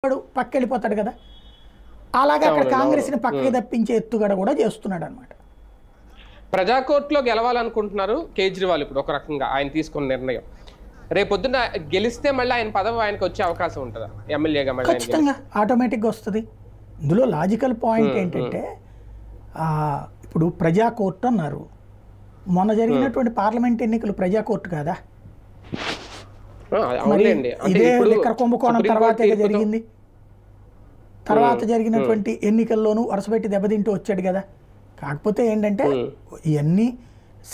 వాడు పక్కెళ్ళిపోతాడు కదా. అలాగే అక్కడ అవునండి, కాంగ్రెస్ని అవును. పక్కకి తప్పించే ఎత్తుగడ కూడా చేస్తున్నాడు అనమాట. ప్రజా కోర్టులో గెలవాలనుకుంటున్నారు కేజ్రీవాల్ ఇప్పుడు ఒక రకంగా ఆయన తీసుకున్న నిర్ణయం. రేపొద్దున గెలిస్తే మళ్ళీ ఆయన పదవి ఆయనకు వచ్చే అవకాశం ఉంటుందా ఎమ్మెల్యేగా మళ్ళీ ఆయన ఖచ్చితంగా ఆటోమేటిక్గా వస్తుంది. ఇందులో లాజికల్ పాయింట్ ఏంటంటే ఇప్పుడు ప్రజా కోర్టు అన్నారు. మొన్న జరిగినటువంటి పార్లమెంట్ ఎన్నికలు ప్రజా కోర్టు కాదా? మరి అవునులేండి. అంటే ఇదే ఇప్పుడు లిక్కర్ కుంభకోణం సుప్రీం కోర్టు తర్వాతే తీర్పుతో జరిగింది. తర్వాత జరిగినటువంటి ఎన్నికల్లోనూ వరుసపెట్టి దెబ్బతింటూ వచ్చాడు కదా. కాకపోతే ఏంటంటే ఇవన్నీ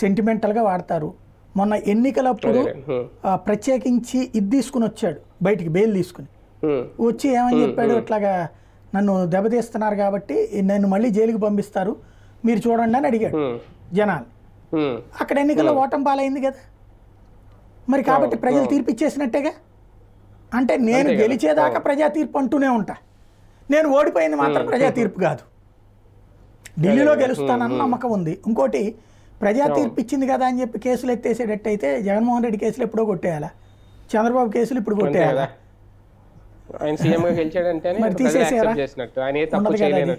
సెంటిమెంటల్గా వాడతారు. మొన్న ఎన్నికలప్పుడు ప్రత్యేకించి ఇది తీసుకుని వచ్చాడు బయటికి, బెయిల్ తీసుకుని వచ్చి ఏమని చెప్పాడు, ఇట్లాగా నన్ను దెబ్బతీస్తున్నారు కాబట్టి నన్ను మళ్ళీ జైలుకి పంపిస్తారు మీరు చూడండి అని అడిగాడు జనాలు. అక్కడ ఎన్నికల్లో ఓటమి పాలైంది కదా. మరి కాబట్టి ప్రజలు తీర్పు ఇచ్చేసినట్టేగా. అంటే నేను గెలిచేదాకా ప్రజా తీర్పు అంటూనే ఉంటా, నేను ఓడిపోయింది మాత్రం ప్రజా తీర్పు కాదు. ఢిల్లీలో గెలుస్తానన్న నమ్మకం ఉంది. ఇంకోటి ప్రజా తీర్పు ఇచ్చింది కదా అని చెప్పి కేసులు ఎత్తేసేటట్టయితే జగన్మోహన్ రెడ్డి కేసులు ఎప్పుడో కొట్టేయాలా, చంద్రబాబు కేసులు ఇప్పుడు కొట్టేయాలా, మరి తీసేసారా? ఉండదు కదా అది.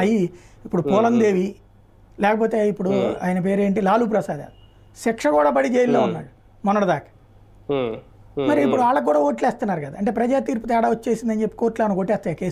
అయ్యి ఇప్పుడు పూలందేవి లేకపోతే ఇప్పుడు ఆయన పేరేంటి లాలూ ప్రసాద్ శిక్ష కూడా పడి జైల్లో ఉన్నాడు మొన్నటిదాకా. మరి ఇప్పుడు వాళ్ళకు కూడా ఓట్లు వేస్తున్నారు కదా. అంటే ప్రజా తీర్పు తేడా వచ్చేసిందని చెప్పి కోర్టులో కొట్టేస్తాయి కేసు.